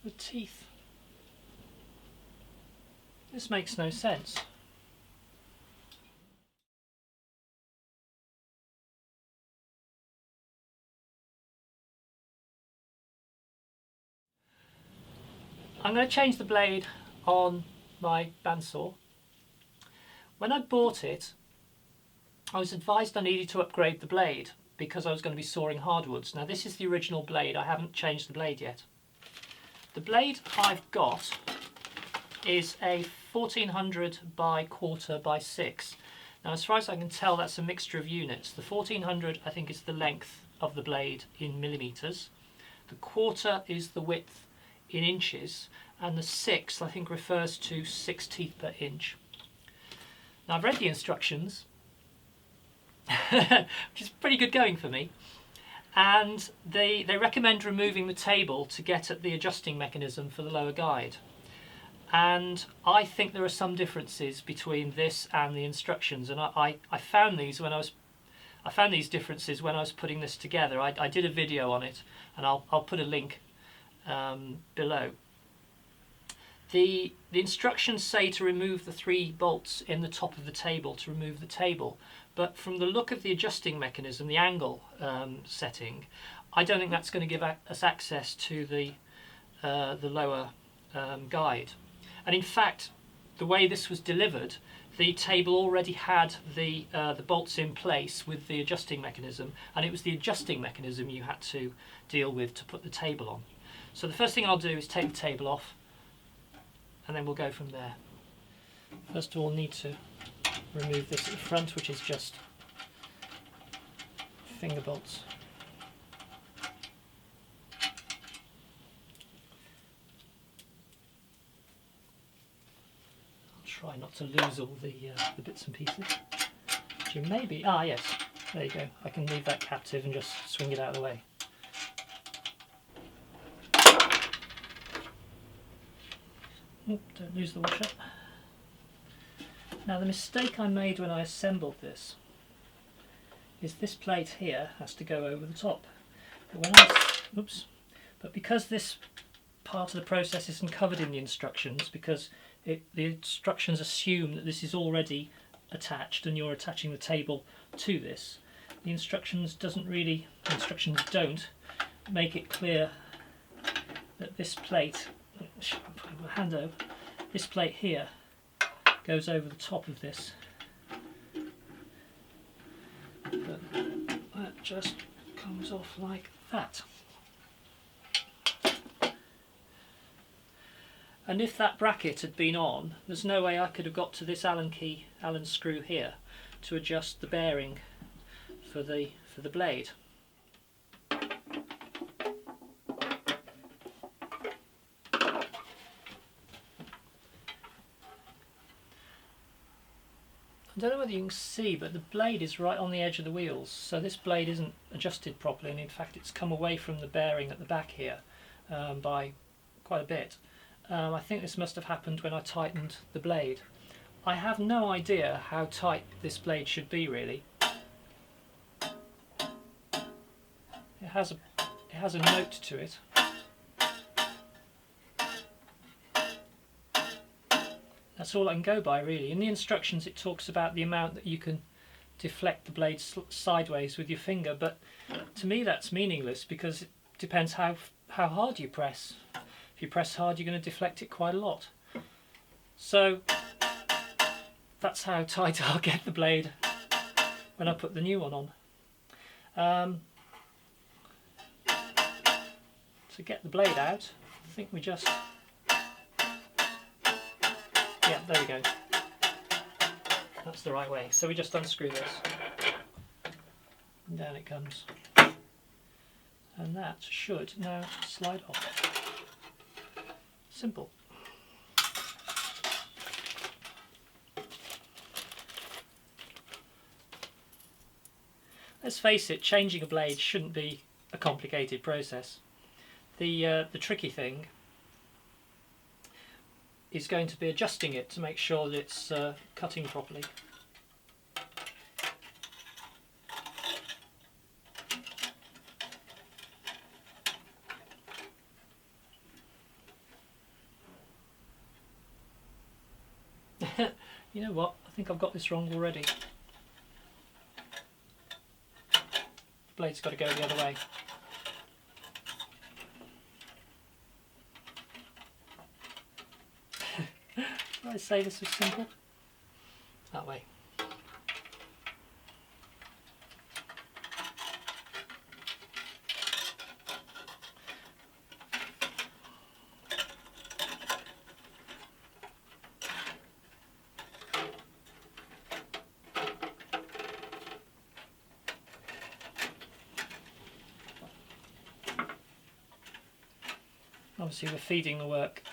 The teeth. This makes no sense. I'm going to change the blade on my bandsaw. When I bought it, I was advised I needed to upgrade the blade because I was going to be sawing hardwoods. Now this is the original blade, I haven't changed the blade yet. The blade I've got is a 1400 by 1/4 by 6. Now as far as I can tell, that's a mixture of units. The 1400 I think is the length of the blade in millimetres, the 1/4 is the width in inches, and the 6 I think refers to 6 teeth per inch. Now I've read the instructions, which is pretty good going for me, and they recommend removing the table to get at the adjusting mechanism for the lower guide. And I think there are some differences between this and the instructions, and I found these when I found these differences when I was putting this together. I did a video on it, and I'll put a link below. The instructions say to remove the 3 bolts in the top of the table to remove the table, but from the look of the adjusting mechanism, the angle setting, I don't think that's going to give us access to the lower guide. And in fact, the way this was delivered, the table already had the bolts in place with the adjusting mechanism, and it was the adjusting mechanism you had to deal with to put the table on. So the first thing I'll do is take the table off, and then we'll go from there. First of all, need to remove this at the front, which is just finger bolts. I'll try not to lose all the bits and pieces. Which you maybe, yes, there you go. I can leave that captive and just swing it out of the way. Oh, don't lose the washer. Now the mistake I made when I assembled this is this plate here has to go over the top. But because this part of the process isn't covered in the instructions, because the instructions assume that this is already attached and you're attaching the table to this, the instructions don't make it clear that this plate, put my hand over, this plate here goes over the top of this. But that just comes off like that. And if that bracket had been on, there's no way I could have got to this Allen screw here to adjust the bearing for the blade. I don't know whether you can see, but the blade is right on the edge of the wheels, so this blade isn't adjusted properly, and in fact it's come away from the bearing at the back here by quite a bit. I think this must have happened when I tightened the blade. I have no idea how tight this blade should be really. It has a note to it. That's all I can go by really. In the instructions it talks about the amount that you can deflect the blade sideways with your finger, but to me that's meaningless because it depends how hard you press. If you press hard, you're going to deflect it quite a lot. So that's how tight I'll get the blade when I put the new one on. To get the blade out, I think we just... Yeah, there we go. That's the right way. So we just unscrew this. And down it comes. And that should now slide off. Simple. Let's face it, changing a blade shouldn't be a complicated process. The tricky thing is going to be adjusting it to make sure that it's cutting properly. You know what? I think I've got this wrong already. Blade's got to go the other way. Did I say this was simple? That way. Obviously we're feeding the work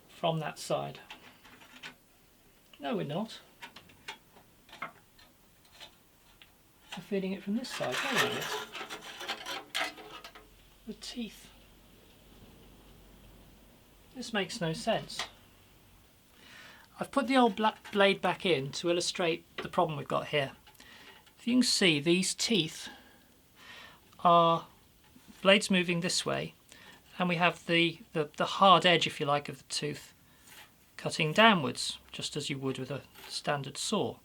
from that side. No, we're not. We're feeding it from this side. Wait a minute. The teeth. This makes no sense. I've put the old blade back in to illustrate the problem we've got here. If you can see, these teeth are blades moving this way, and we have the hard edge, if you like, of the tooth cutting downwards, just as you would with a standard saw.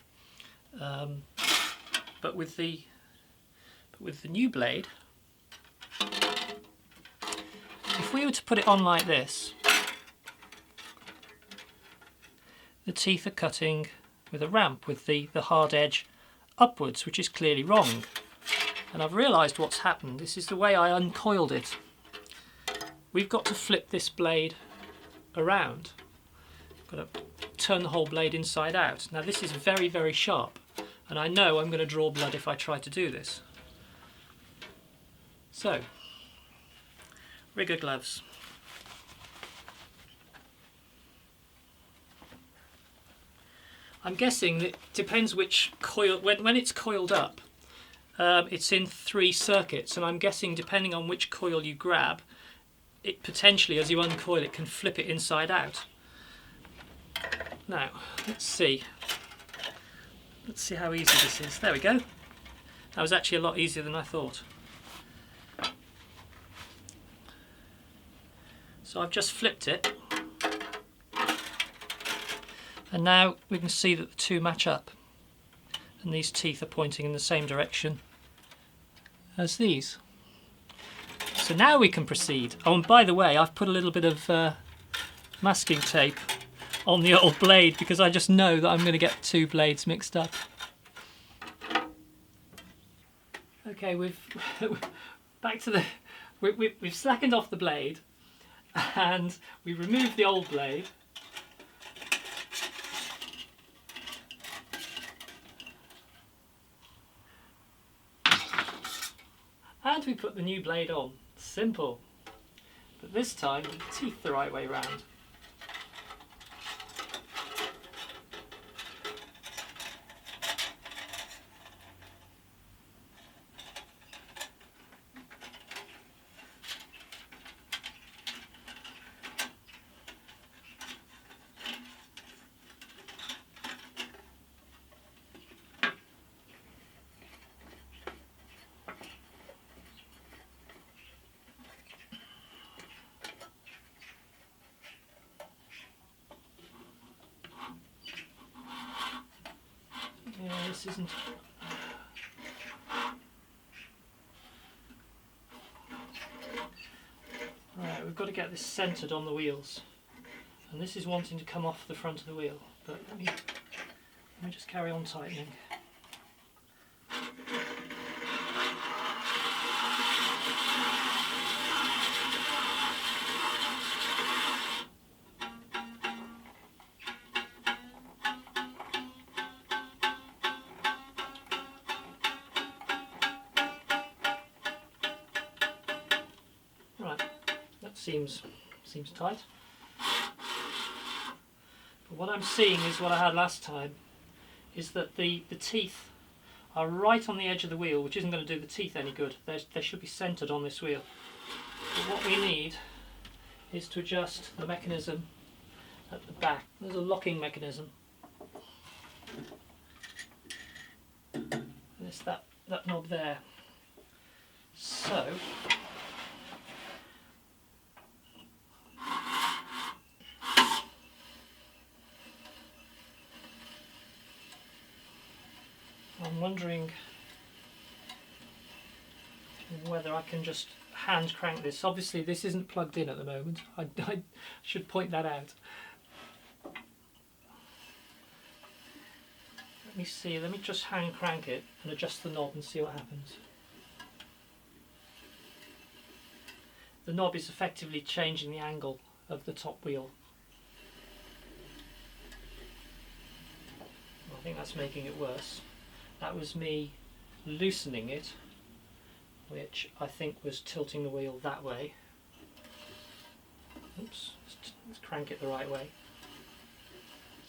But with the new blade, if we were to put it on like this, the teeth are cutting with a ramp, with the hard edge upwards, which is clearly wrong. And I've realised what's happened. This is the way I uncoiled it. We've got to flip this blade around. Got to turn the whole blade inside out. Now this is very, very sharp, and I know I'm going to draw blood if I try to do this. So, rigger gloves. I'm guessing that it depends which coil. When it's coiled up, it's in 3 circuits, and I'm guessing depending on which coil you grab, it potentially, as you uncoil it, can flip it inside out. Now, let's see how easy this is. There we go. That was actually a lot easier than I thought. So I've just flipped it, and now we can see that the two match up, and these teeth are pointing in the same direction as these. So now we can proceed. Oh, and by the way, I've put a little bit of masking tape on the old blade because I just know that I'm going to get 2 blades mixed up. Okay, we've slackened off the blade, and we removed the old blade. And we put the new blade on. Simple. But this time, the teeth the right way round. Yeah, this isn't... Right, we've got to get this centred on the wheels. And this is wanting to come off the front of the wheel. But let me just carry on tightening. Seems tight. But what I'm seeing is what I had last time, is that the teeth are right on the edge of the wheel, which isn't going to do the teeth any good. They should be centred on this wheel. But what we need is to adjust the mechanism at the back. There's a locking mechanism. And it's that knob there. So I'm wondering whether I can just hand crank this. Obviously this isn't plugged in at the moment. I should point that out. Let me see, let me just hand crank it and adjust the knob and see what happens. The knob is effectively changing the angle of the top wheel. I think that's making it worse. That was me loosening it, which I think was tilting the wheel that way. Oops, let's crank it the right way.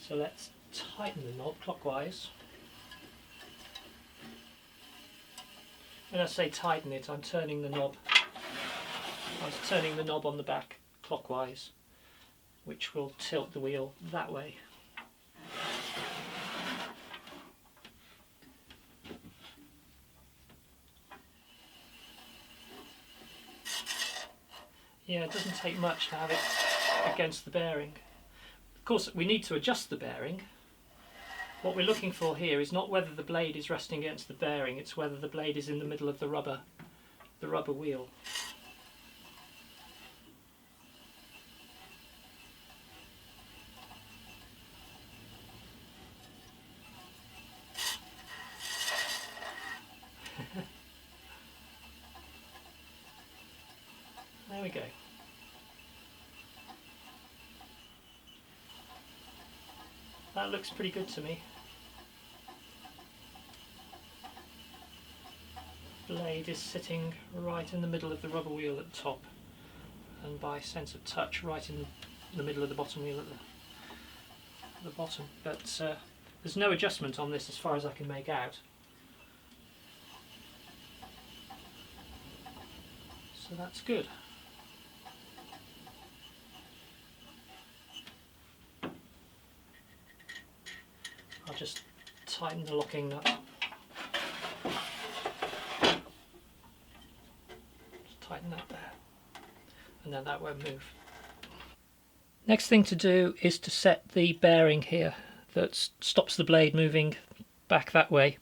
So let's tighten the knob clockwise. When I say tighten it, I'm turning the knob. I was turning the knob on the back clockwise, which will tilt the wheel that way. Yeah, it doesn't take much to have it against the bearing. Of course, we need to adjust the bearing. What we're looking for here is not whether the blade is resting against the bearing, it's whether the blade is in the middle of the rubber wheel. There we go. That looks pretty good to me. Blade is sitting right in the middle of the rubber wheel at the top, and by sense of touch right in the middle of the bottom wheel at the bottom. But there's no adjustment on this as far as I can make out. So that's good. I'll just tighten the locking nut. Just tighten that there, and then that won't move. Next thing to do is to set the bearing here that stops the blade moving back that way.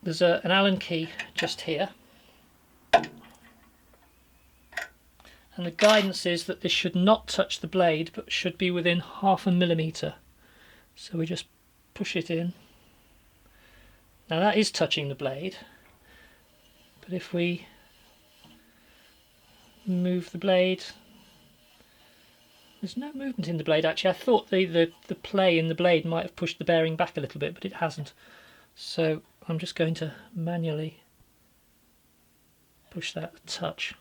There's an Allen key just here, and the guidance is that this should not touch the blade but should be within 0.5 millimetre. So we just push it in. Now that is touching the blade, but if we move the blade, there's no movement in the blade actually. I thought the play in the blade might have pushed the bearing back a little bit, but it hasn't. So I'm just going to manually push that a touch.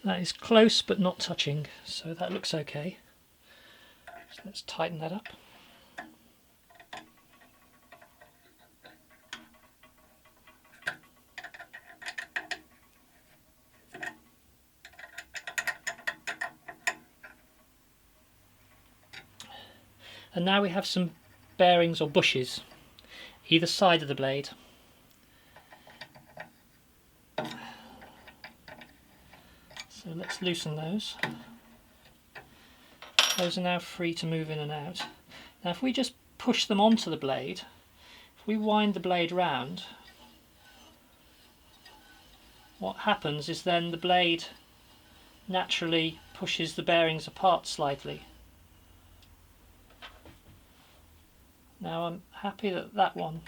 That is close but not touching, so that looks okay. So let's tighten that up. And now we have some bearings or bushes either side of the blade. So let's loosen those. Those are now free to move in and out. Now if we just push them onto the blade, if we wind the blade round, what happens is then the blade naturally pushes the bearings apart slightly. Now I'm happy that that one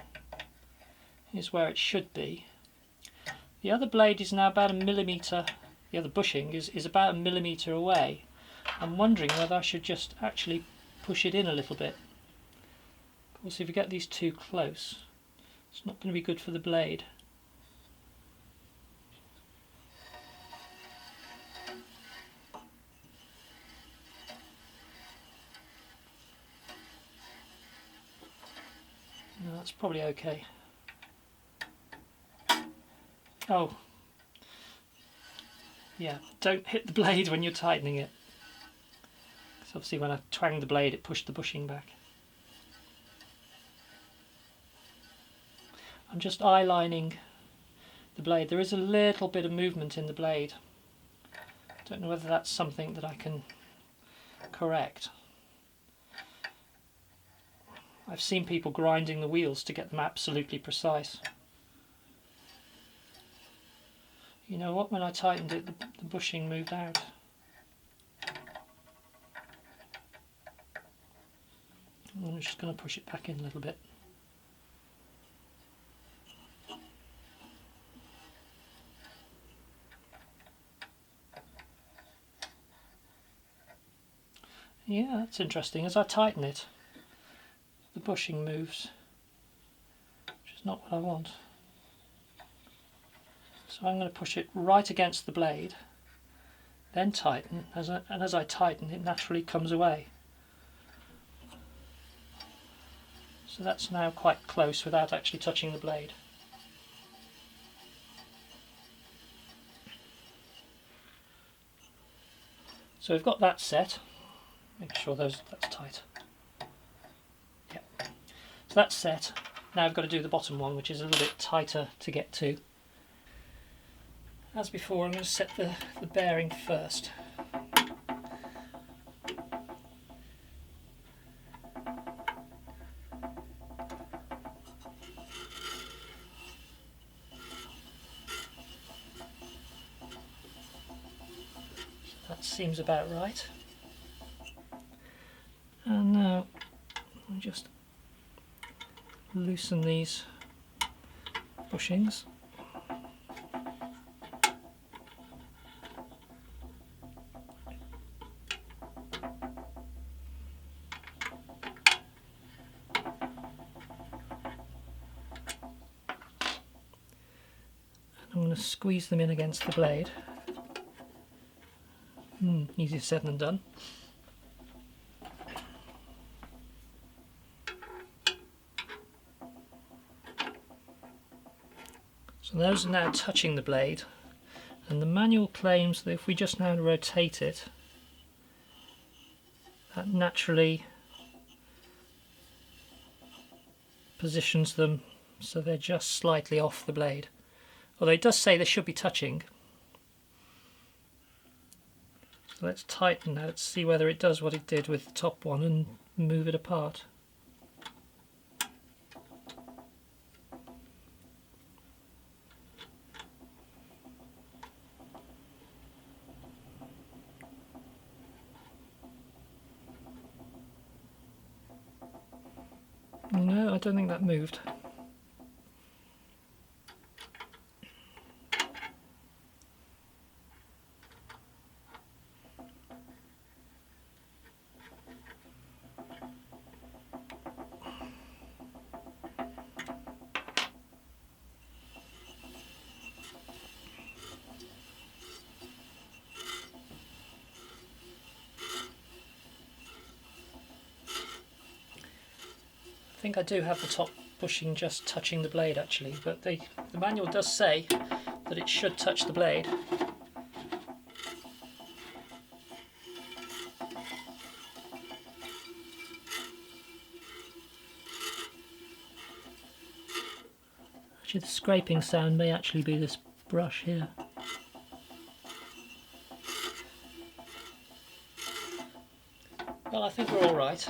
is where it should be. The other blade is now about 1 millimetre, the other bushing is about 1 millimetre away. I'm wondering whether I should just actually push it in a little bit. Of course, if you get these too close, it's not going to be good for the blade. No, that's probably okay. Oh, yeah, don't hit the blade when you're tightening it. Because obviously when I twanged the blade it pushed the bushing back. I'm just eyelining the blade. There is a little bit of movement in the blade. Don't know whether that's something that I can correct. I've seen people grinding the wheels to get them absolutely precise. You know what, when I tightened it, the bushing moved out. I'm just going to push it back in a little bit. Yeah, that's interesting. As I tighten it, the bushing moves, which is not what I want. So I'm going to push it right against the blade, then tighten, and as I tighten it naturally comes away. So that's now quite close without actually touching the blade. So we've got that set. Make sure that's tight. Yeah. So that's set. Now I've got to do the bottom one, which is a little bit tighter to get to. As before, I'm going to set the bearing first. That seems about right. And now I'll just loosen these bushings. I'm going to squeeze them in against the blade. Easier said than done. So those are now touching the blade, and the manual claims that if we just now rotate it, that naturally positions them so they're just slightly off the blade. Although it does say they should be touching. So let's tighten now, let's see whether it does what it did with the top one and move it apart. No, I don't think that moved. I think I do have the top bushing just touching the blade actually, but the manual does say that it should touch the blade. Actually, the scraping sound may actually be this brush here. Well, I think we're all right.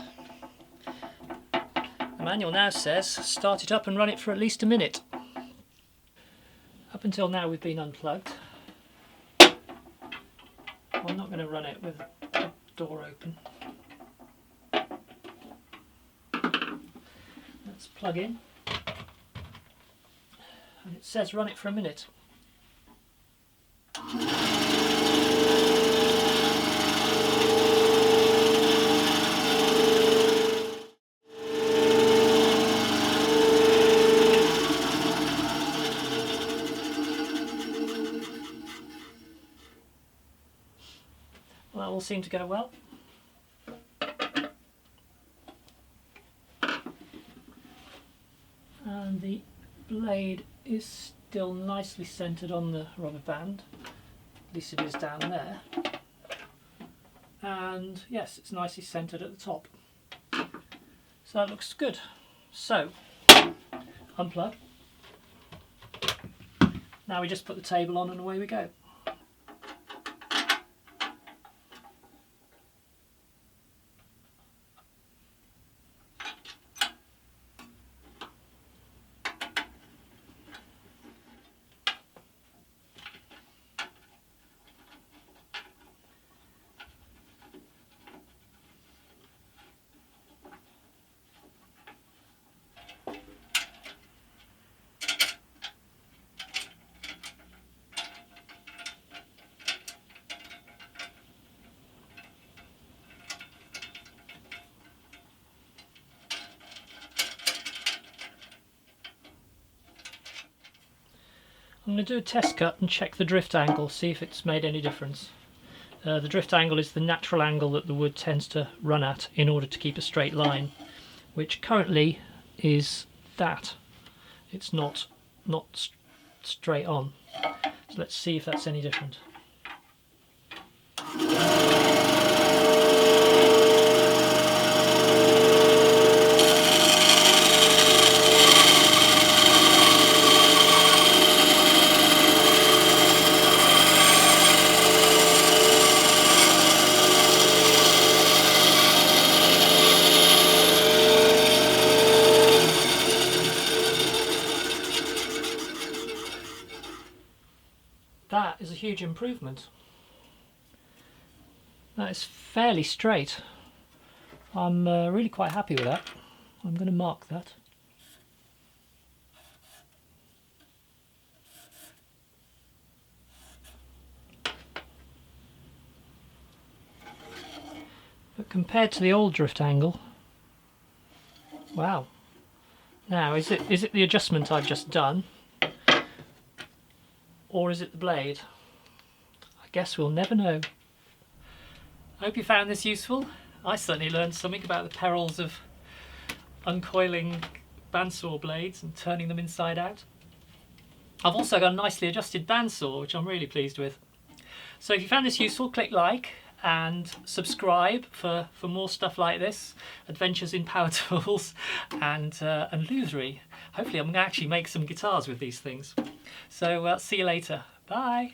The manual now says start it up and run it for at least a minute. Up until now we've been unplugged. I'm not going to run it with the door open. Let's plug in. And it says run it for a minute. Well, that all seemed to go well. And the blade is still nicely centred on the rubber band, at least it is down there. And yes, it's nicely centred at the top. So that looks good. So, unplug. Now we just put the table on and away we go. I'm going to do a test cut and check the drift angle, see if it's made any difference. The drift angle is the natural angle that the wood tends to run at in order to keep a straight line, which currently is that. It's not straight on. So let's see if that's any different. That is a huge improvement. That is fairly straight. I'm really quite happy with that. I'm going to mark that. But compared to the old drift angle, wow. Now, is it the adjustment I've just done? Or is it the blade? I guess we'll never know. I hope you found this useful. I certainly learned something about the perils of uncoiling bandsaw blades and turning them inside out. I've also got a nicely adjusted bandsaw, which I'm really pleased with. So if you found this useful, click like and subscribe for more stuff like this, adventures in power tools and lutherie. Hopefully I'm going to actually make some guitars with these things. So see you later. Bye.